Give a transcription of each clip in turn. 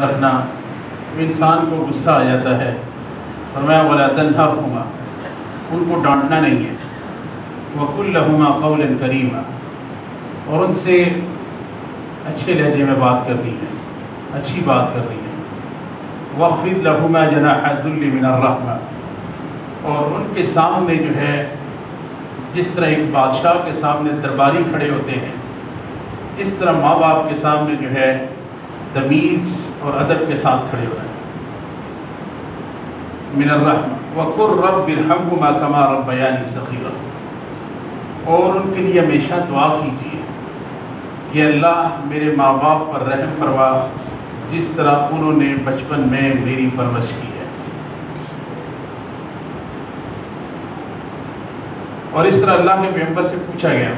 رکھنا انسان کو غصہ آ جاتا ہے۔ فرمایا وَلَا تَنْهَرْهُمَا، ان کو ڈانٹنا نہیں ہے، وَقُلْ لَهُمَا قَوْلًا كَرِيمًا، اور ان سے اچھے لہجے میں بات کرنی ہے، اچھی بات کرنی ہے۔ وَاخْفِضْ لَهُمَا جَنَاحَ الذُّلِّ مِنَ الرَّحْمَةِ، اور ان کے سامنے جو ہے جس طرح ایک بادشاہ کے سامنے درباری کھڑے ہوتے ہیں، اس طرح ماں باپ کے سامنے جو ہے تمیز اور ادب کے ساتھ کھڑے ہونا ہے۔ من الرحمہ وَقُلْ رَبِّ ارْحَمْهُمَا كَمَا رَبَّيَانِي صَغِيرًا، اور ان کے لیے ہمیشہ دعا کیجیے کہ اللہ میرے ماں باپ پر رحم فرما جس طرح انہوں نے بچپن میں میری پرورش کی ہے۔ اور اس طرح اللہ کے پیغمبر سے پوچھا گیا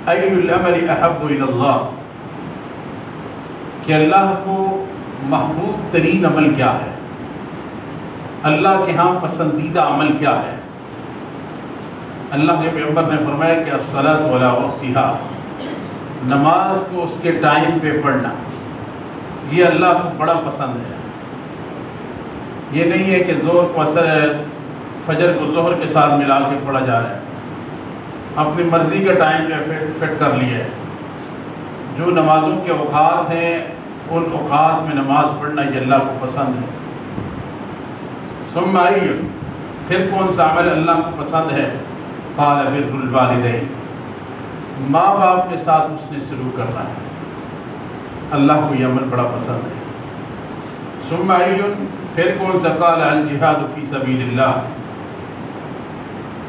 اَيُّ الْعَمَلِ أَحَبُّ إِلَى اللَّهِ، کہ اللہ کو محبوب ترین عمل کیا ہے، اللہ کے ہاں پسندیدہ عمل کیا ہے؟ اللہ کے پیغمبر نے فرمایا کہ الصلاۃ علی وقتہا، نماز کو اس کے ٹائم پہ پڑھنا، یہ اللہ کو بڑا پسند ہے۔ یہ نہیں ہے کہ ظہر کو اثر ہے، فجر کو ظہر کے ساتھ ملا کے پڑھا جا رہا ہے، اپنی مرضی کا ٹائم جو فٹ کر لیا ہے۔ جو نمازوں کے اوقات ہیں ان اوقات میں نماز پڑھنا یہ اللہ کو پسند ہے۔ ثم أي، پھر کون سا عمل اللہ کو پسند ہے؟ قال بر الوالدین، ماں باپ کے ساتھ اس نے سلوک کرنا ہے، اللہ کو یہ عمل بڑا پسند ہے۔ ثم أي، پھر کون سا؟ قال الجہاد فی سبیل اللہ،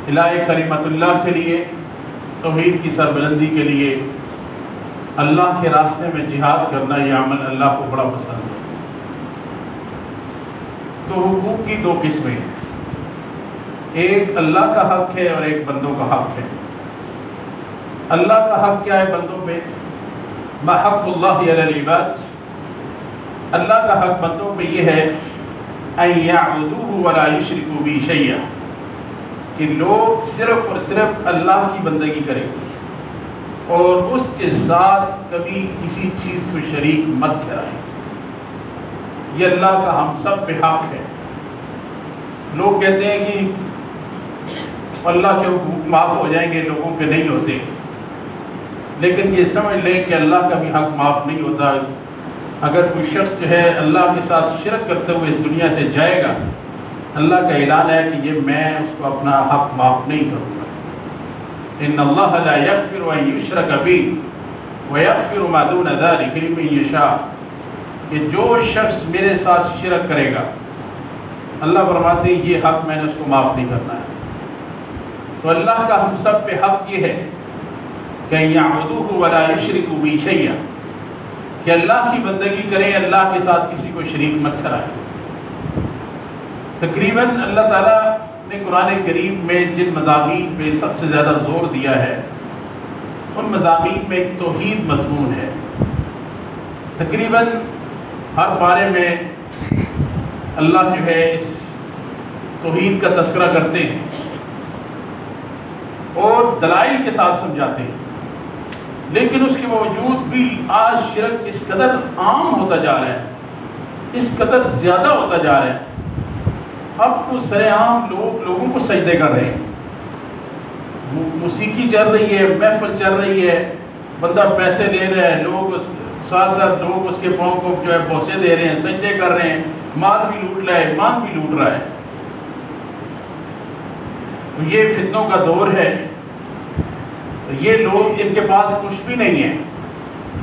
اعلاء کلمت اللہ کے لیے، توحید کی سربلندی کے لیے اللہ کے راستے میں جہاد کرنا، یہ عمل اللہ کو بڑا پسند ہے۔ تو حقوق کی دو قسمیں ہیں، ایک اللہ کا حق ہے اور ایک بندوں کا حق ہے۔ اللہ کا حق کیا ہے بندوں پہ؟ ما حق اللہ علی العباد، اللہ کا حق بندوں پہ یہ ہے ان یعبدوہ ولا یشرکوا بہ شیئا، کہ لوگ صرف اور صرف اللہ کی بندگی کریں اور اس کے ساتھ کبھی کسی چیز کو شریک مت ٹھہرائیں۔ یہ اللہ کا ہم سب پہ حق ہے۔ لوگ کہتے ہیں کہ اللہ کے حقوق معاف ہو جائیں گے، لوگوں کے نہیں ہوتے، لیکن یہ سمجھ لیں کہ اللہ کا بھی حق معاف نہیں ہوتا۔ اگر کوئی شخص جو ہے اللہ کے ساتھ شرک کرتے ہوئے اس دنیا سے جائے گا، اللہ کا اعلان ہے کہ یہ میں اس کو اپنا حق معاف نہیں کروں گا۔ ان اللہ لا یغفر ان یشرک بہ ویغفر ما دون ذلک لمن یشاء، کہ جو شخص میرے ساتھ شرک کرے گا، اللہ فرماتے ہیں یہ حق میں نے اس کو معاف نہیں کرنا ہے۔ تو اللہ کا ہم سب پہ حق یہ ہے کہ یعبدوہ ولا یشرکوا بہ شیئا، کہ اللہ کی بندگی کریں، اللہ کے ساتھ کسی کو شریک مت ٹھہرائیں۔ تقریباً اللہ تعالیٰ نے قرآن کریم میں جن مضامین پہ سب سے زیادہ زور دیا ہے ان مضامین میں ایک توحید مضمون ہے۔ تقریباً ہر بارے میں اللہ جو ہے اس توحید کا تذکرہ کرتے ہیں اور دلائل کے ساتھ سمجھاتے ہیں، لیکن اس کے باوجود بھی آج شرک اس قدر عام ہوتا جا رہا ہے، اس قدر زیادہ ہوتا جا رہا ہے، اب تو سر عام لوگوں کو سجدے کر رہے ہیں، موسیقی چل رہی ہے، محفل چل رہی ہے، بندہ پیسے دے رہا ہے، لوگ ساتھ ساتھ لوگ اس کے پاؤں کو جو ہے بوسے دے رہے ہیں، سجدے کر رہے ہیں، مال بھی لوٹ رہا ہے، ایمان بھی لوٹ رہا ہے۔ تو یہ فتنوں کا دور ہے۔ تو یہ لوگ ان کے پاس کچھ بھی نہیں ہے،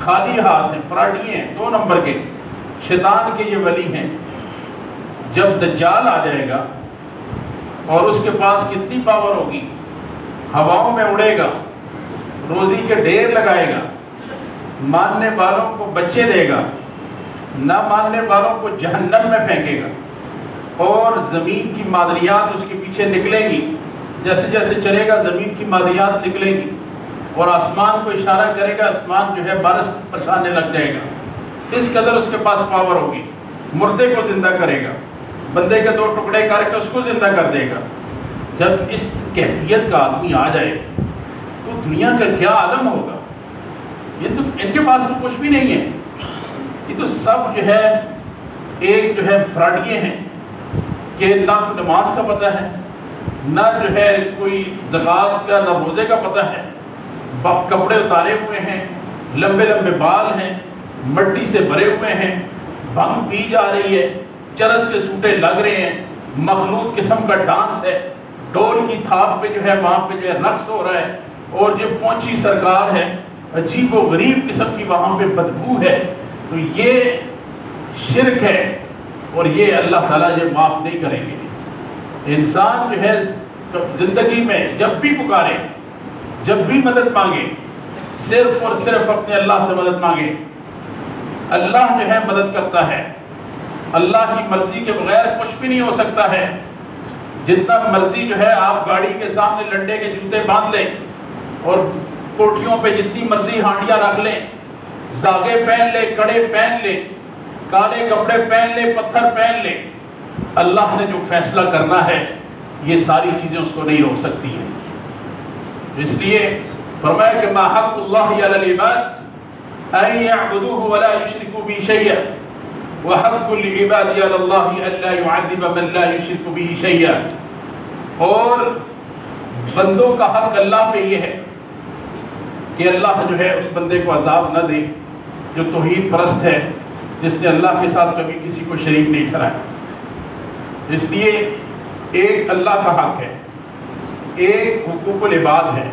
خالی ہاتھ ہیں، فراڈی ہیں، 2 نمبر کے، شیطان کے یہ ولی ہیں۔ جب دجال آ جائے گا اور اس کے پاس کتنی پاور ہوگی، ہواؤں میں اڑے گا، روزی کے ڈھیر لگائے گا، ماننے والوں کو بچے دے گا، نہ ماننے والوں کو جہنم میں پھینکے گا، اور زمین کی معدنیات اس کے پیچھے نکلیں گی، جیسے جیسے چلے گا زمین کی معدنیات نکلیں گی، اور آسمان کو اشارہ کرے گا، آسمان جو ہے بارش برسانے لگ جائے گا۔ اس قدر اس کے پاس پاور ہوگی، مردے کو زندہ کرے گا، بندے کے 2 ٹکڑے کر کے اس کو زندہ کر دے گا۔ جب اس کیفیت کا آدمی آ جائے تو دنیا کا کیا عالم ہوگا؟ یہ تو ان کے پاس تو کچھ بھی نہیں ہے، یہ تو سب جو ہے ایک جو ہے فراڈیے ہیں کہ نہ نماز کا پتہ ہے، نہ جو ہے کوئی زکوٰۃ کا، نہ روزے کا پتہ ہے، کپڑے اتارے ہوئے ہیں، لمبے لمبے بال ہیں، مٹی سے بھرے ہوئے ہیں، بھنگ پی جا رہی ہے، چرس کے سوٹے لگ رہے ہیں، مخلوط قسم کا ڈانس ہے، ڈول کی تھاپ پہ جو ہے وہاں پہ جو ہے رقص ہو رہا ہے، اور جو پہنچی سرکار ہے عجیب و غریب قسم کی وہاں پہ بدبو ہے. تو یہ شرک ہے اور یہ اللہ تعالیٰ یہ معاف نہیں کریں گے. انسان جو ہے زندگی میں جب بھی پکارے، جب بھی مدد مانگے، صرف اور صرف اپنے اللہ سے مدد مانگے. اللہ جو ہے مدد کرتا ہے. اللہ کی مرضی کے بغیر کچھ بھی نہیں ہو سکتا ہے. جتنا مرضی جو ہے آپ گاڑی کے سامنے لنڈے کے جوتے باندھ لیں اور کوٹھیوں پہ جتنی مرضی ہانڈیاں رکھ لیں، داغے پہن لیں، کڑے پہن لیں، کالے کپڑے پہن لیں، پتھر پہن لیں، اللہ نے جو فیصلہ کرنا ہے یہ ساری چیزیں اس کو نہیں روک سکتی ہیں. اس لیے فرمایا کہ ما حق اللہ علی العباد ان یعبدوہ ولا یشرکوا بہ شیئا وحق العباد علی اللہ الا يعذب من لا یشرک بہ شیئا. اور بندوں کا حق اللہ پہ یہ ہے کہ اللہ جو ہے اس بندے کو عذاب نہ دے جو توحید پرست ہے، جس نے اللہ کے ساتھ کبھی کسی کو شریک نہیں ٹھہرایا. اس لیے ایک اللہ کا حق ہے، ایک حقوق العباد ہے.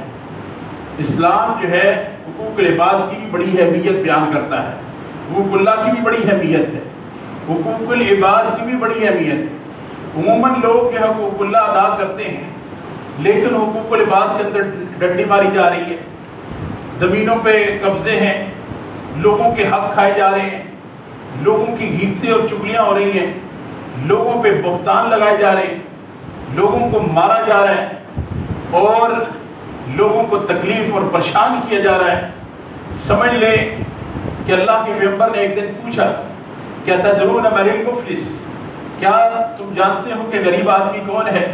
اسلام جو ہے حقوق العباد کی بھی بڑی اہمیت بیان کرتا ہے، حقوق اللہ کی بھی بڑی اہمیت ہے، حقوق العباد کی بھی بڑی اہمیت ہے. عموماً لوگ جو حقوق اللہ ادا کرتے ہیں لیکن حقوق العباد کے اندر ڈنڈی ماری جا رہی ہے، زمینوں پہ قبضے ہیں، لوگوں کے حق کھائے جا رہے ہیں، لوگوں کی غیبتیں اور چغلیاں ہو رہی ہیں، لوگوں پہ بہتان لگائے جا رہے ہیں، لوگوں کو مارا جا رہا ہے اور لوگوں کو تکلیف اور پریشان کیا جا رہا ہے. سمجھ لیں کہ اللہ کے پیغمبر نے ایک دن پوچھا کہ تدرون من المفلس، کیا تم جانتے ہو کہ غریب آدمی کون ہے؟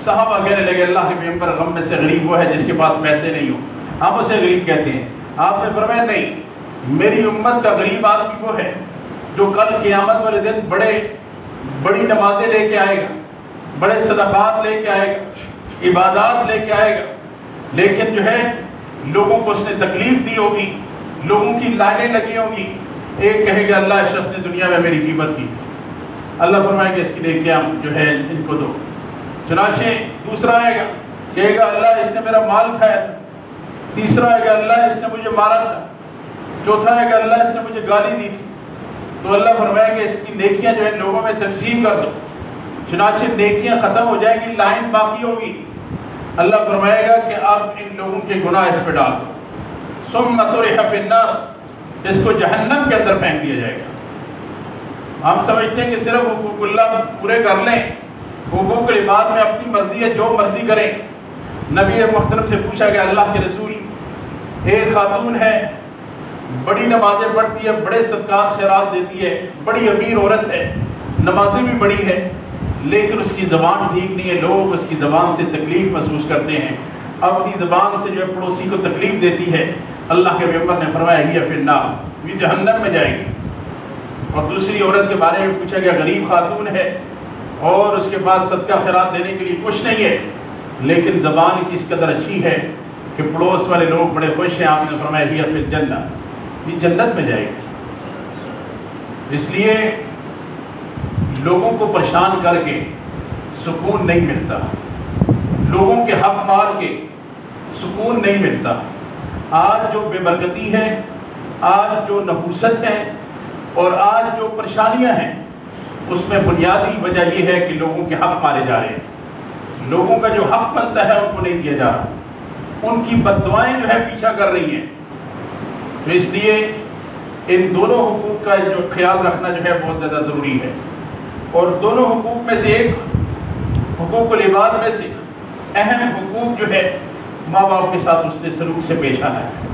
صحابہ کہنے لگے اللہ کے پیغمبر غم میں سے غریب وہ ہے جس کے پاس پیسے نہیں ہو، ہم اسے غریب کہتے ہیں. آپ نے فرمایا نہیں، میری امت کا غریب آدمی وہ ہے جو کل قیامت والے دن بڑی نمازیں لے کے آئے گا، بڑے صدقات لے کے آئے گا، عبادات لے کے آئے گا، لیکن جو ہے لوگوں کو اس نے تکلیف دی ہوگی، لوگوں کی لائنیں لگی ہوں گی. ایک کہے گا اللہ اس شخص نے دنیا میں میری غیبت کی تھی، اللہ فرمائے کہ اس کی نیکیاں جو ہے ان کو دو. چنانچہ دوسرا آئے گا کہے گا اللہ اس نے میرا مال کھایا تھا، تیسرا آئے گا اللہ اس نے مجھے مارا تھا، چوتھا آئے گا اللہ اس نے مجھے گالی دی تھی. تو اللہ فرمائے کہ اس کی نیکیاں جو ہے لوگوں میں تقسیم کر دو. چنانچہ نیکیاں ختم ہو جائیں گی، لائن باقی ہوگی. اللہ فرمائے گا کہ اب ان لوگوں کے گناہ اس پہ ڈال دو. ثم طرح فی النار، اس کو جہنم کے اندر پھینک دیا جائے گا. ہم سمجھتے ہیں کہ صرف حقوق اللہ پورے کر لیں، حقوق العباد میں اپنی مرضی ہے جو مرضی کریں. نبی محترم سے پوچھا گیا اللہ کے رسول، ایک خاتون ہے، بڑی نمازیں پڑھتی ہے، بڑے صدقات خیرات دیتی ہے، بڑی امیر عورت ہے، نمازیں بھی بڑی ہے، لیکن اس کی زبان ٹھیک نہیں ہے، لوگ اس کی زبان سے تکلیف محسوس کرتے ہیں، اپنی زبان سے جو ہے پڑوسی کو تکلیف دیتی ہے. اللہ کے پیغمبر نے فرمایا ہی فی النار، یہ جہنم میں جائے گی. اور دوسری عورت کے بارے میں پوچھا گیا، غریب خاتون ہے اور اس کے پاس صدقہ خیرات دینے کے لیے کچھ نہیں ہے، لیکن زبان کی اس قدر اچھی ہے کہ پڑوس والے لوگ بڑے خوش ہیں. آپ نے فرمایا ہی فی الجنہ، یہ جنت میں جائے گی. اس لیے لوگوں کو پریشان کر کے سکون نہیں ملتا، لوگوں کے حق مار کے سکون نہیں ملتا. آج جو بے برکتی ہے، آج جو نحوست ہے اور آج جو پریشانیاں ہیں، اس میں بنیادی وجہ یہ ہے کہ لوگوں کے حق مارے جا رہے ہیں. لوگوں کا جو حق بنتا ہے ان کو نہیں دیا جا رہا، ان کی بددعائیں جو ہے پیچھا کر رہی ہیں. تو اس لیے ان دونوں حقوق کا جو خیال رکھنا جو ہے بہت زیادہ ضروری ہے. اور دونوں حقوق میں سے ایک حقوق العباد میں سے اہم حقوق جو ہے ماں باپ کے ساتھ اس نے سلوک سے پیش آنا ہے.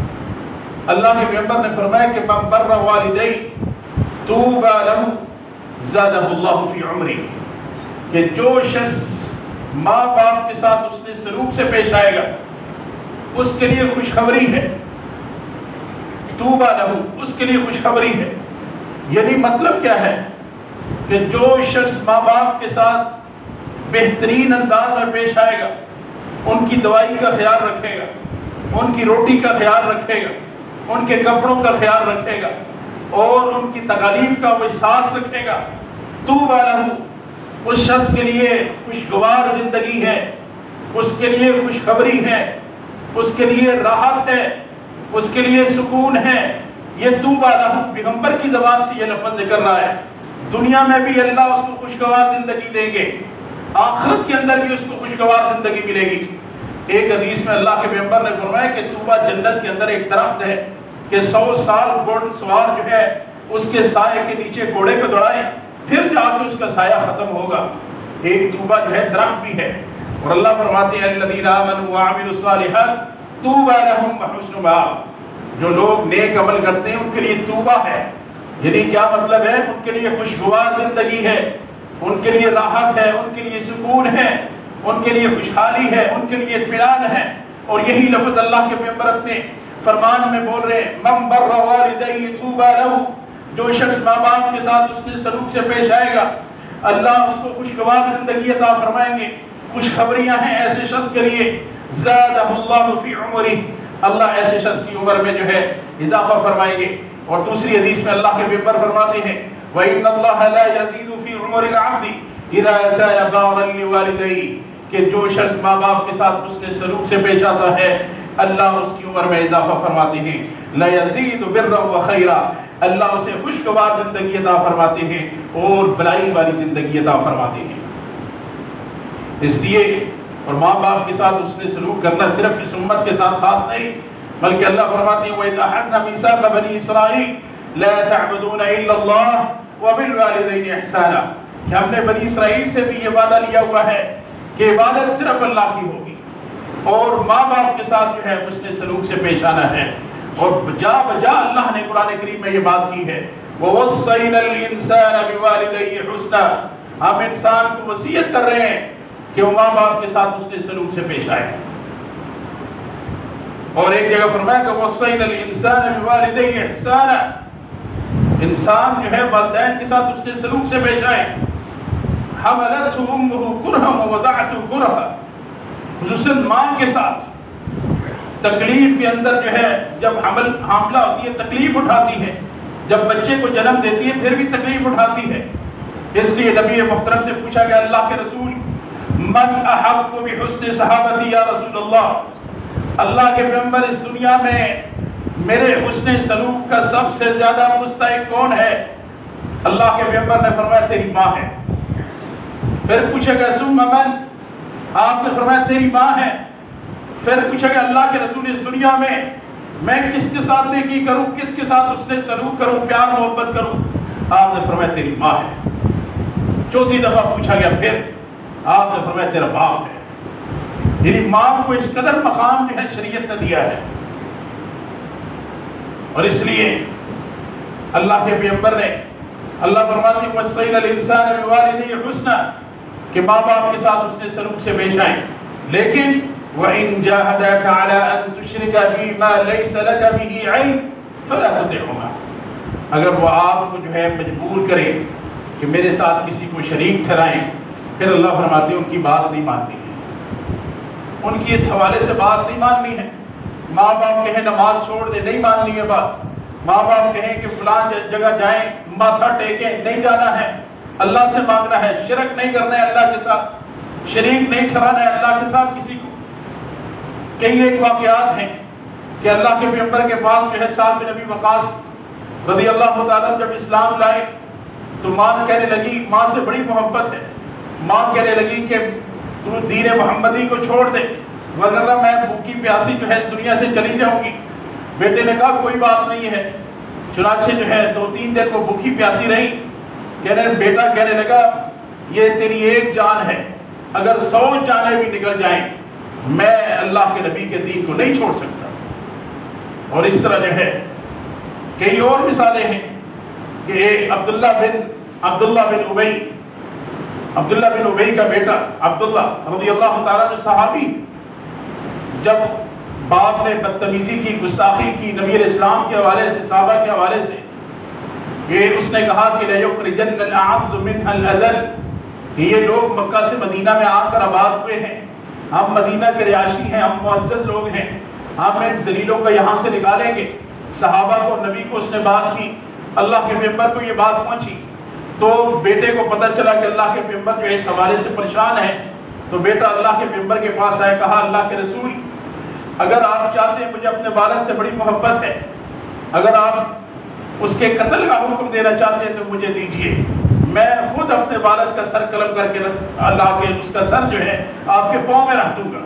اللہ کے پیغمبر نے فرمایا کہ من بر والدی طوبی لہ زادہ اللہ فی عمری، کہ جو شخص ماں باپ کے ساتھ اس نے سلوک سے پیش آئے گا اس کے لیے خوشخبری ہے. طوبی لہ، اس کے لیے خوشخبری ہے. یعنی مطلب کیا ہے کہ جو شخص ماں باپ کے ساتھ بہترین انداز میں پیش آئے گا، ان کی دوائی کا خیال رکھے گا، ان کی روٹی کا خیال رکھے گا، ان کے کپڑوں کا خیال رکھے گا اور ان کی تکالیف کا وہ احساس رکھے گا، طوبی لہ، اس شخص کے لیے خوشگوار زندگی ہے، اس کے لیے خوشخبری ہے، اس کے لیے راحت ہے، اس کے لیے سکون ہے۔ یہ طوبی لہ پیغمبر کی زبان سے یہ لفظ ذکر رہا ہے۔ دنیا میں بھی اللہ اس کو خوشگوار زندگی دیں گے، آخرت کے اندر بھی اس کو خوشگوار زندگی ملے گی۔ ایک حدیث میں اللہ کے پیغمبر نے فرمایا کہ طوبی جنت کے اندر ایک درخت ہے کہ 100 سال گھوڑ سوار جو ہے اس کے سائے کے نیچے گھوڑے کو دوڑائے، پھر جا کے اس کا سایہ ختم ہوگا۔ ایک طوبی جو ہے درخت بھی ہے، اور اللہ فرماتے ہیں الذین آمنوا وعملوا الصالحات طوبی لہم وحسن مآب، جو لوگ نیک عمل کرتے ہیں ان کے لیے طوبی ہے، یعنی کیا مطلب ہے؟ ان کے لیے خوشگوار زندگی ہے، ان کے لیے راحت ہے، ان کے لیے سکون ہے، ان کے لیے خوشحالی ہے، ان کے لیے اطمینان ہے۔ اور یہی لفظ اللہ کے پیغمبر اپنے فرمان میں بول رہے ہیں، من بر والدیہ طوبی لہ، جو شخص ماں باپ کے ساتھ اس نے سلوک سے پیش آئے گا اللہ اس کو خوشگوار زندگی عطا فرمائیں گے۔ خوشخبریاں ہیں ایسے شخص کے لیے، زادہ اللہ فی عمرہ، اللہ ایسے شخص کی عمر میں جو ہے اضافہ فرمائیں گے۔ اور دوسری حدیث میں اللہ کے پیغمبر فرماتے ہیں وَإِنَّ اللَّهَ لَا يَزِيدُ فِي عُمُرِ الْعَبْدِ إِذَا كَانَ بَارًا لِوَالِدَيْهِ، کہ جو شخص ماں باپ کے ساتھ اس نے سلوک سے پیش آتا ہے اللہ اس کی عمر میں اضافہ فرماتے ہیں۔ لَيَزِيدُ بِرًّا وَخَيْرًا، اللہ اسے خوشگوار زندگی عطا فرماتے ہیں اور بھلائی والی زندگی عطا فرماتے ہیں۔ اس لیے اور ماں باپ کے ساتھ اس نے سلوک کرنا صرف اس امت کے ساتھ خاص نہیں، بلکہ اللہ فرماتے ہیں وَإِذْ أَخَذْنَا مِيثَاقَ بَنِي إِسْرَائِيلَ لَا تَعْبُدُونَ إِلَّا اللَّهَ وَبِالْوَالِدَيْنِ إِحْسَانًا، کہ ہم نے بنی اسرائیل سے بھی یہ وعدہ لیا ہوا ہے کہ عبادت صرف اللہ کی ہوگی اور ماں باپ کے ساتھ جو ہے اس نے سلوک سے پیش آنا ہے۔ اور بجا اللہ نے قرآن کریم میں یہ بات کی ہے وَوَصَّيْنَا الْإِنسَانَ بِوَالِدَيْهِ حُسْنًا، ہم انسان کو وصیت کر رہے ہیں کہ وہ ماں باپ کے ساتھ اس نے سلوک سے پیش آئے۔ اور ایک جگہ فرمایا کہ وَوَصَّيْنَا الْإِنسَانَ بِوَالِدَيْهِ إِحْسَانًا، انسان جو ہے والدین کے ساتھ اس نے سلوک سے پیش آئے۔ حَمَلَتْهُ أُمُّهُ كُرْهًا وَوَضَعَتْهُ كُرْهًا، خصوصاً ماں کے ساتھ تکلیف کے اندر جو ہے جب حاملہ ہوتی ہے تکلیف اٹھاتی ہے، جب بچے کو جنم دیتی ہے پھر بھی تکلیف اٹھاتی ہے۔ اس لیے نبی محترم سے پوچھا گیا اللہ کے رسول من احق بحسن صحابتی یا رسول اللہ، اللہ کے پیغمبر اس دنیا میں میرے حسن سلوک کا سب سے زیادہ مستحق کون ہے؟ اللہ کے پیغمبر نے فرمایا تیری ماں ہے۔ پھر پوچھا گیا ثم من، آپ نے فرمایا تیری ماں ہے۔ پھر پوچھا گیا اللہ کے رسول اس دنیا میں کس کے ساتھ نیکی کروں، کس کے ساتھ اس نے سلوک کروں، پیار محبت کروں؟ آپ نے فرمایا تیری ماں ہے۔ چوتھی دفعہ پوچھا گیا پھر آپ نے فرمایا تیرا باپ ہے۔ یعنی ماں کو اس قدر مقام جو ہے شریعت نے دیا ہے۔ اور اس لیے اللہ کے پیغمبر نے اللہ فرماتے ہیں وَصَّيْنَا الْإِنسَانَ بِوَالِدَيْهِ حُسْنًا، کہ ماں باپ کے ساتھ اس نے سلوک سے پیش آئیں، لیکن وَإِن جَاهَدَاكَ عَلَىٰ أَن تُشْرِكَ بِي مَا لَيْسَ لَكَ بِهِ عِلْمٌ فَلَا تُطِعْهُمَا، اگر وہ آپ کو جو ہے مجبور کرے کہ میرے ساتھ کسی کو شریک ٹھہرائیں، پھر اللہ فرماتے ہیں ان کی بات نہیں ماننی ہے، ان کی اس حوالے سے بات نہیں ماننی ہے۔ ماں باپ کہیں نماز چھوڑ دے، نہیں ماننی ہے بات۔ ماں باپ کہیں کہ فلان جگہ جائیں ماتھا ٹیکیں، نہیں جانا ہے، اللہ سے مانگنا ہے، شرک نہیں کرنا ہے اللہ کے ساتھ، شریک نہیں ٹھہرانا ہے اللہ کے ساتھ کسی کو۔ کئی ایک واقعات ہیں کہ اللہ کے پیغمبر کے پاس جو ہے سعد بن ابی وقاص رضی اللہ تعالیٰ جب اسلام لائے تو ماں کہنے لگی، ماں سے بڑی محبت ہے، ماں کہنے لگی کہ تو دین محمدی کو چھوڑ دے وغیرہ میں بھوکی پیاسی جو ہے اس دنیا سے چلی جاؤں گی۔ بیٹے نے کہا کوئی بات نہیں ہے، چنانچہ جو ہے 2-3 دن وہ بھوکی پیاسی رہی۔ بیٹا کہنے لگا یہ تیری ایک جان ہے، اگر 100 جانیں بھی نکل جائیں میں اللہ کے نبی کے دین کو نہیں چھوڑ سکتا۔ اور اس طرح جو ہے کئی اور مثالیں ہیں کہ عبداللہ بن ابی کا بیٹا عبداللہ رضی اللہ تعالیٰ عنہ صحابی، جب باپ نے بدتمیزی کی، گستاخی کی نبی علیہ السلام کے حوالے سے، صحابہ کے حوالے سے، کہ اس نے کہا کہ لَيُخْرِجَنَّ الْأَعَزُّ مِنْهَا الْأَذَلَّ، کہ یہ لوگ مکہ سے مدینہ میں آ کر آباد ہوئے ہیں، ہم مدینہ کے رہائشی ہیں، ہم معزز لوگ ہیں، ہم ان ذلیلوں کو یہاں سے نکالیں گے۔ صحابہ کو، نبی کو اس نے بات کی، اللہ کے پیغمبر کو یہ بات پہنچی، تو بیٹے کو پتہ چلا کہ اللہ کے پیغمبر جو اس حوالے سے پریشان ہے، تو بیٹا اللہ کے پیغمبر کے پاس آئے، کہا اللہ کے رسول اگر آپ چاہتے ہیں، مجھے اپنے والد سے بڑی محبت ہے، اگر آپ اس کے قتل کا حکم دینا چاہتے ہیں تو مجھے دیجئے، میں خود اپنے والد کا سر قلم کر کے اللہ کے اس کا سر جو ہے آپ کے پاؤں میں رکھ دوں گا۔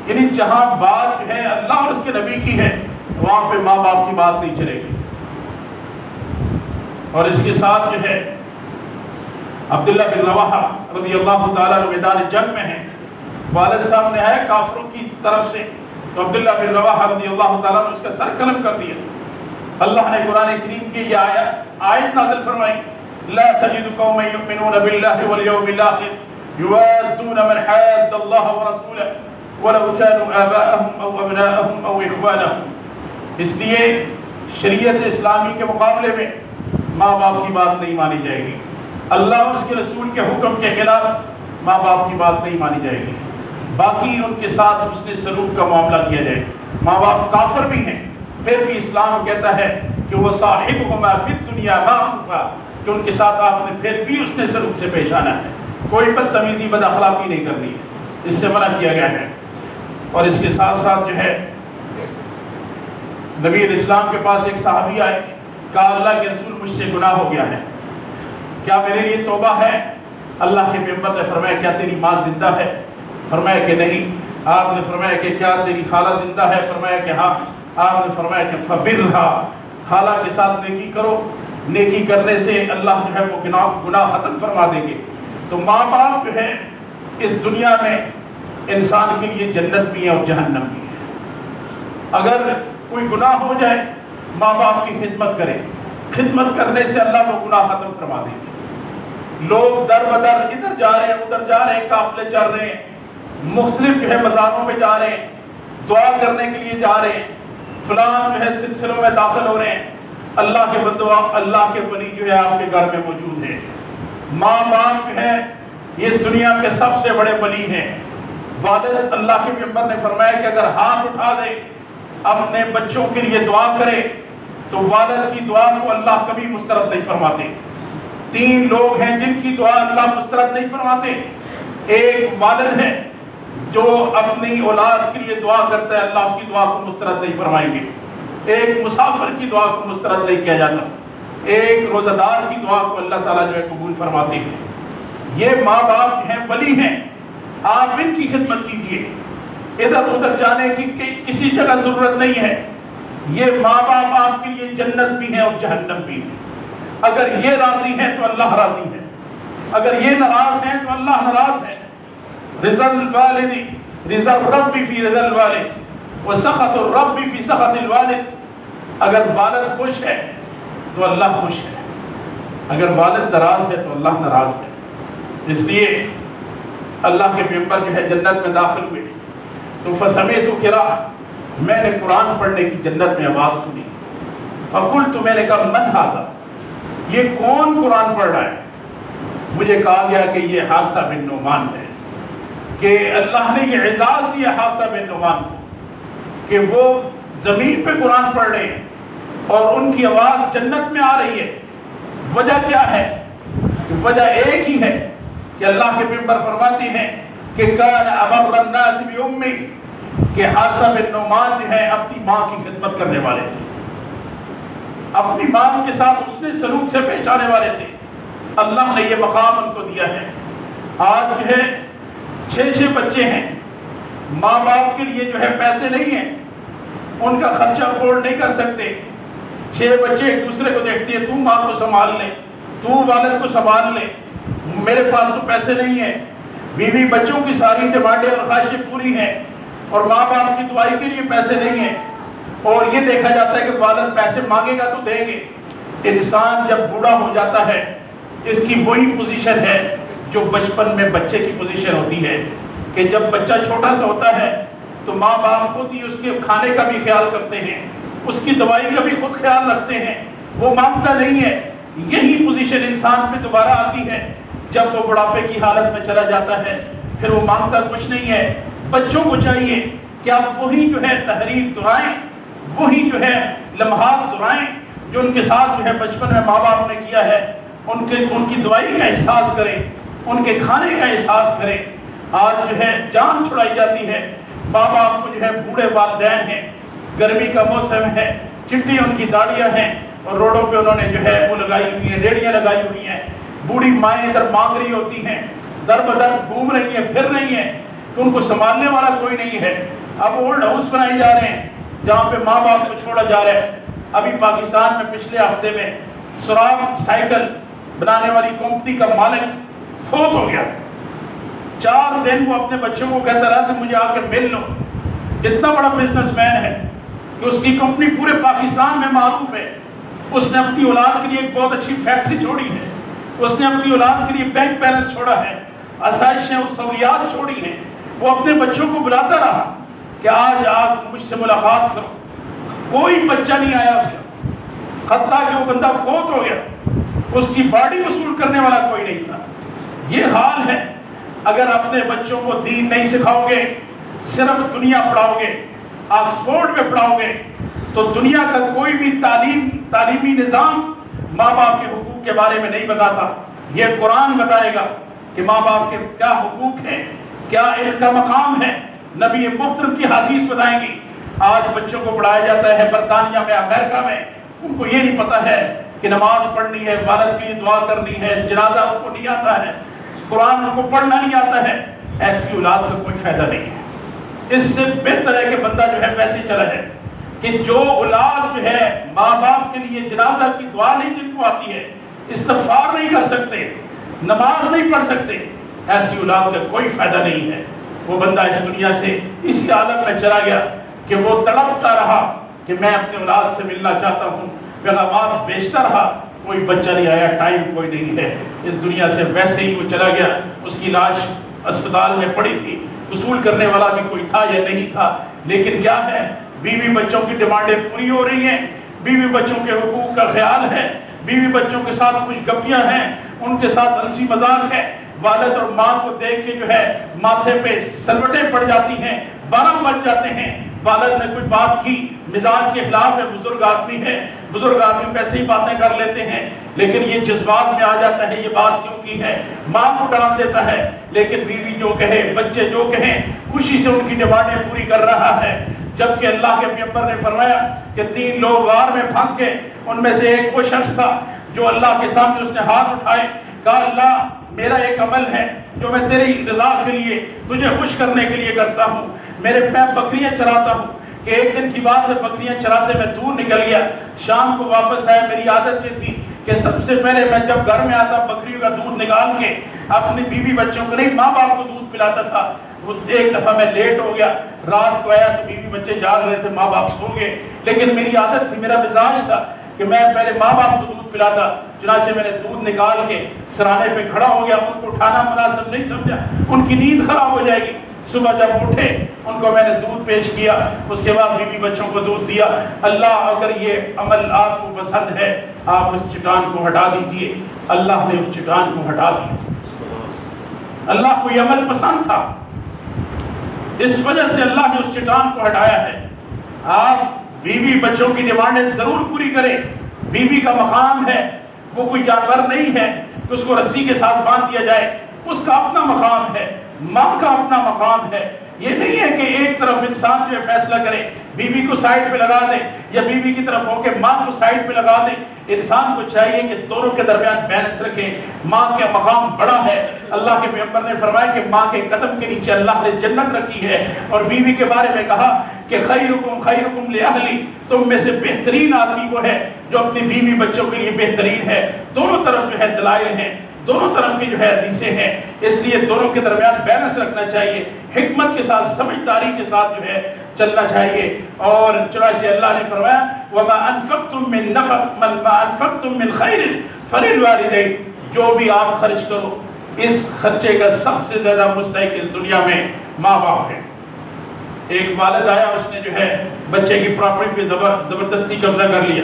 یعنی جہاں بات جو ہے اللہ اور اس کے نبی کی ہے، وہاں پہ ماں باپ کی بات نہیں چلے گی۔ اور اس کے ساتھ جو ہے عبداللہ بن رواحہ رضی اللہ تعالیٰ عنہ میدان جنگ میں ہیں، والد سامنے آئے کافروں کی طرف سے، تو عبداللہ بن رواحہ رضی اللہ تعالیٰ عنہ اس کا سر قلم کر دیا۔ اللہ نے قرآن کریم کی یہ آیت نازل فرمائی، لا تجد قوما يؤمنون بالله واليوم الآخر يوادون من حاد الله ورسوله ولو كانوا آباءهم أو أبناءهم أو إخوانهم۔ اس لیے شریعت اسلامی کے مقابلے میں ماں باپ کی بات نہیں مانی جائے گی، اللہ اور اس کے رسول کے حکم کے خلاف ماں باپ کی بات نہیں مانی جائے گی، باقی ان کے ساتھ حسن سلوک کا معاملہ کیا جائے۔ ماں باپ کافر بھی ہیں، پھر بھی اسلام کہتا ہے کہ وہ صاحبہما فی الدنیا معروفا، کہ ان کے ساتھ آپ نے پھر بھی اس نے سلوک سے پیش آنا ہے، کوئی بدتمیزی بد اخلاقی نہیں کرنی ہے، اس سے منع کیا گیا ہے۔ اور اس کے ساتھ ساتھ جو ہے نبی علیہ السلام کے پاس ایک صحابی آئے، کہا اللہ کے رسول مجھ سے گناہ ہو گیا ہے، کیا میرے لیے توبہ ہے؟ اللہ کے پیغمبر نے فرمایا کیا تیری ماں زندہ ہے؟ فرمایا کہ نہیں۔ آپ نے فرمایا کہ کیا تیری خالہ زندہ ہے؟ فرمایا کہ ہاں۔ آپ نے فرمایا کہ فَبِرْهَا، خالہ کے ساتھ نیکی کرو، نیکی کرنے سے اللہ جو ہے وہ گناہ ختم فرما دیں گے۔ تو ماں باپ جو ہے اس دنیا میں انسان کے لیے جنت بھی ہے اور جہنم بھی ہے۔ اگر کوئی گناہ ہو جائے، ماں باپ کی خدمت کرے، خدمت کرنے سے اللہ وہ گناہ ختم فرما دیں گے۔ لوگ در بدر ادھر جا رہے ہیں ادھر جا رہے ہیں، قافلے چل رہے ہیں، مختلف جو ہے مزاروں میں جا رہے ہیں، دعا کرنے کے لیے جا رہے ہیں، فلان جو ہے سلسلوں میں داخل ہو رہے ہیں، اللہ کے بندو اللہ کے ولی جو ہے آپ کے گھر میں موجود ہے۔ ماں باپ جو ہے یہ اس دنیا کے سب سے بڑے ولی ہیں۔ والد، اللہ کے پیغمبر نے فرمایا کہ اگر ہاتھ اٹھا دے اپنے بچوں کے لیے دعا کرے تو والد کی دعا کو اللہ کبھی مسترد نہیں فرماتے۔ تین لوگ ہیں جن کی دعا اللہ مسترد نہیں فرماتے۔ ایک والد ہے جو اپنی اولاد کے لیے دعا کرتا ہے، اللہ اس کی دعا کو مسترد نہیں فرمائیں گے۔ ایک مسافر کی دعا کو مسترد نہیں کیا جاتا۔ ایک روزہ دار کی دعا کو اللہ تعالیٰ جو ہے قبول فرماتے ہیں۔ یہ ماں باپ ہیں، ولی ہیں، آپ ان کی خدمت کیجئے۔ ادھر ادھر جانے کی کسی جگہ ضرورت نہیں ہے۔ یہ ماں باپ آپ کے لیے جنت بھی ہیں اور جہنم بھی ہیں۔ اگر یہ راضی ہیں تو اللہ راضی ہے، اگر یہ ناراض ہیں تو اللہ ناراض ہے۔ رضا الوالد رضا الرب فی رضا الوالد وسخط الرب فی سخط الوالد۔ اگر والد خوش ہے تو اللہ خوش ہے، اگر والد ناراض ہے تو اللہ ناراض ہے۔ اس لیے اللہ کے پیغمبر جو ہے جنت میں داخل ہوئے تو فسمعت قراءۃ، میں نے قرآن پڑھنے کی جنت میں آواز سنی۔ فقلت، میں نے کہا من ھذا، یہ کون قرآن پڑھ رہا ہے؟ مجھے کہا گیا کہ یہ حارثہ بن نعمان ہے، کہ اللہ نے یہ اعزاز دیا حارثہ بن نعمان کو کہ وہ زمین پہ قرآن پڑھ رہے ہیں اور ان کی آواز جنت میں آ رہی ہے۔ وجہ کیا ہے؟ وجہ ایک ہی ہے کہ اللہ کے پیغمبر فرماتے ہیں کہ کان ابر الناس بامہ، کہ حارثہ بن نعمان جو ہے اپنی ماں کی خدمت کرنے والے تھے، اپنی ماں کے ساتھ اس نے سلوک سے پیش آنے والے تھے۔ اللہ نے یہ مقام ان کو دیا ہے۔ آج جو ہے 6 بچے ہیں، ماں باپ کے لیے جو ہے پیسے نہیں ہیں، ان کا خرچہ افورڈ نہیں کر سکتے۔ 6 بچے ایک دوسرے کو دیکھتے ہیں، تو ماں کو سنبھال لے، تو والد کو سنبھال لے، میرے پاس تو پیسے نہیں ہیں۔ بیوی بچوں کی ساری ڈیمانڈیں اور خواہشیں پوری ہیں اور ماں باپ کی دعائی کے لیے پیسے نہیں ہیں، اور یہ دیکھا جاتا ہے کہ والد پیسے مانگے گا تو دیں گے۔ انسان جب بوڑھا ہو جاتا ہے، اس کی وہی پوزیشن ہے جو بچپن میں بچے کی پوزیشن ہوتی ہے، کہ جب بچہ چھوٹا سا ہوتا ہے تو ماں باپ خود ہی اس کے کھانے کا بھی خیال کرتے ہیں، اس کی دوائی کا بھی خود خیال رکھتے ہیں، وہ مانگتا نہیں ہے۔ یہی پوزیشن انسان پہ دوبارہ آتی ہے جب وہ بڑھاپے کی حالت میں چلا جاتا ہے، پھر وہ مانگتا کچھ نہیں ہے۔ بچوں کو چاہیے کہ آپ وہی جو ہے تحریر دہرائیں، وہی جو ہے لمحات دہرائیں جو ان کے ساتھ جو ہے بچپن میں ماں باپ نے کیا ہے، ان کی دعائی کا احساس کریں، ان کے کھانے کا احساس کریں۔ آج جو ہے جان چھڑائی جاتی ہے، ماں باپ کو جو ہے بوڑھے والدین ہیں، گرمی کا موسم ہے، چٹی ان کی داڑیاں ہیں اور روڈوں پہ انہوں نے جو ہے وہ لگائی ہوئی ہیں، ریڑیاں لگائی ہوئی ہیں، بوڑھی مائیں ادھر مانگ رہی ہوتی ہیں، در بدر گھوم رہی ہیں، پھر رہی ہیں کہ ان کو سنبھالنے والا کوئی نہیں ہے۔ اب اولڈ ہاؤس بنائے جا رہے ہیں جہاں پہ ماں باپ کو چھوڑا جا رہا ہے۔ ابھی پاکستان میں پچھلے ہفتے میں سراغ سائیکل بنانے والی کمپنی کا مالک فوت ہو گیا۔ 4 دن وہ اپنے بچوں کو کہتا رہا کہ مجھے آ کے مل لو۔ اتنا بڑا بزنس مین ہے کہ اس کی کمپنی پورے پاکستان میں معروف ہے۔ اس نے اپنی اولاد کے لیے ایک بہت اچھی فیکٹری چھوڑی ہے، اس نے اپنی اولاد کے لیے بینک بیلنس چھوڑا ہے، آسائشیں اور سہولیات چھوڑی ہیں۔ وہ اپنے بچوں کو بلاتا رہا کہ آج آپ مجھ سے ملاقات کرو، کوئی بچہ نہیں آیا اس کا، حتیٰ کہ وہ بندہ فوت ہو گیا، اس کی باڈی وصول کرنے والا کوئی نہیں تھا۔ یہ حال ہے اگر اپنے بچوں کو دین نہیں سکھاؤ گے، صرف دنیا پڑھاؤ گے، آکسفورڈ میں پڑھاؤ گے، تو دنیا کا کوئی بھی تعلیمی نظام ماں باپ کے حقوق کے بارے میں نہیں بتاتا۔ یہ قرآن بتائے گا کہ ماں باپ کے کیا حقوق ہیں، کیا ان کا مقام ہے۔ نبی محترم کی حدیث بتائیں گی۔ آج بچوں کو پڑھایا جاتا ہے برطانیہ میں، امریکہ میں، ان کو یہ نہیں پتا ہے کہ نماز پڑھنی ہے، والد کی دعا کرنی ہے، جنازہ ان کو نہیں آتا ہے، قرآن ان کو پڑھنا نہیں آتا ہے۔ ایسی اولاد کا کوئی فائدہ نہیں ہے۔ اس سے بہتر ہے کہ بندہ جو ہے ویسے ہی چلا جائے کہ جو اولاد جو ہے ماں باپ کے لیے جنازہ کی دعا نہیں جن کو آتی ہے، استغفار نہیں کر سکتے، نماز نہیں پڑھ سکتے، ایسی اولاد کا کوئی فائدہ نہیں ہے۔ وہ بندہ اس دنیا سے اسی عالم میں چلا گیا کہ وہ تڑپتا رہا کہ میں اپنے اولاد سے ملنا چاہتا ہوں، پیغامات بیچتا رہا، کوئی بچہ نہیں آیا، ٹائم کوئی نہیں ہے، اس دنیا سے ویسے ہی وہ چلا گیا۔ اس کی لاش اسپتال میں پڑی تھی، وصول کرنے والا بھی کوئی تھا یا نہیں تھا، لیکن کیا ہے، بیوی بچوں کی ڈیمانڈیں پوری ہو رہی ہیں، بیوی بچوں کے حقوق کا خیال ہے، بیوی بچوں کے ساتھ خوش گپیاں ہیں، ان کے ساتھ ہنسی مذاق ہے۔ والد اور ماں کو دیکھ کے جو ہے ماتھے پہ سلوٹیں پڑ جاتی ہیں، 12 بج جاتے ہیں، والد نے کچھ بات کی، مزاج کے خلاف ہے، بزرگ آدمی ہے، بزرگ آدمی ویسے ہی باتیں کر لیتے ہیں، لیکن یہ جذبات میں آ جاتا ہے، یہ بات کیوں کی ہے، ماں کو ڈانٹ دیتا ہے، لیکن بیوی جو کہے، بچے جو کہیں، خوشی سے ان کی ڈیمانڈیں پوری کر رہا ہے۔ جبکہ اللہ کے پیغمبر نے فرمایا کہ 3 لوگ غار میں پھنس گئے، ان میں سے ایک وہ شخص تھا جو اللہ کے سامنے اس نے ہاتھ اٹھائے، کہا اللہ میرا ایک عمل ہے جو میں تیری رضا کے لیے، تجھے خوش کرنے کے لیے کرتا ہوں، میں بکریاں چراتا ہوں، کہ ایک دن کی بات ہے، بکریاں چراتے میں دور نکل گیا، شام کو واپس آیا، میری عادت یہ تھی کہ سب سے پہلے میں جب گھر میں آتا بکریوں کا دودھ نکال کے اپنی بیوی بچوں کو نہیں، ماں باپ کو دودھ پلاتا تھا۔ وہ ایک دفعہ میں لیٹ ہو گیا، رات کو آیا تو بیوی بچے جاگ رہے تھے، ماں باپ سو گئے، لیکن میری عادت تھی، میرا مزاج تھا کہ میں پہلے ماں باپ کو دودھ پلاتا، چنانچہ میں نے دودھ نکال کے سرانے پہ کھڑا ہو گیا، ان کو اٹھانا مناسب نہیں سمجھا، ان کی نیند خراب ہو جائے گی۔ صبح جب اٹھے ان کو میں نے دودھ پیش کیا، اس کے بعد بیوی بچوں کو دودھ دیا۔ اللہ اگر یہ عمل آپ کو پسند ہے، آپ اس چٹان کو ہٹا دیجئے۔ اللہ نے اس چٹان کو ہٹا دیا، اللہ کو یہ عمل پسند تھا، اس وجہ سے اللہ نے اس چٹان کو ہٹایا ہے۔ آپ بیوی بچوں کی ڈیمانڈیں ضرور پوری کریں، بیوی کا مقام ہے، وہ کوئی جانور نہیں ہے کہ اس کو رسی کے ساتھ باندھ دیا جائے، اس کا اپنا مقام ہے، ماں کا اپنا مقام ہے۔ یہ نہیں ہے کہ ایک طرف انسان جو ہے فیصلہ کرے، بیوی کو سائڈ پہ لگا دے، یا بیوی کی طرف ہو کے ماں کو سائڈ پہ لگا دے۔ انسان کو چاہیے کہ دونوں کے درمیان بیلنس رکھے، ماں کا مقام بڑا ہے۔ اللہ کے پیغمبر نے فرمایا کہ ماں کے قدم کے نیچے اللہ نے جنت رکھی ہے، اور بیوی کے بارے میں کہا کہ خیرکم خیرکم لأہلی، تم میں سے بہترین آدمی وہ ہے جو اپنی بیوی بچوں کے لیے بہترین ہے۔ دونوں طرف جو ہے دلائل ہیں، دونوں طرف کی جو ہے حدیثیں ہیں، اس لیے دونوں کے درمیان بیلنس رکھنا چاہیے، حکمت کے ساتھ، سمجھداری کے ساتھ جو ہے چلنا چاہیے۔ اور چنانچہ اللہ نے فرمایا وَمَا أَنفَقْتُم مِّن نَفَقٍ مَّا أَنفَقْتُم مِّن خَيْرٍ فَلِلْوَالِدَيْنِ، جو بھی آپ خرچ کرو، اس خرچے کا سب سے زیادہ مستحق اس دنیا میں ماں باپ ہے۔ ایک والد آیا، اس نے جو ہے بچے کی پراپرٹی پہ زبردستی قبضہ کر لیا،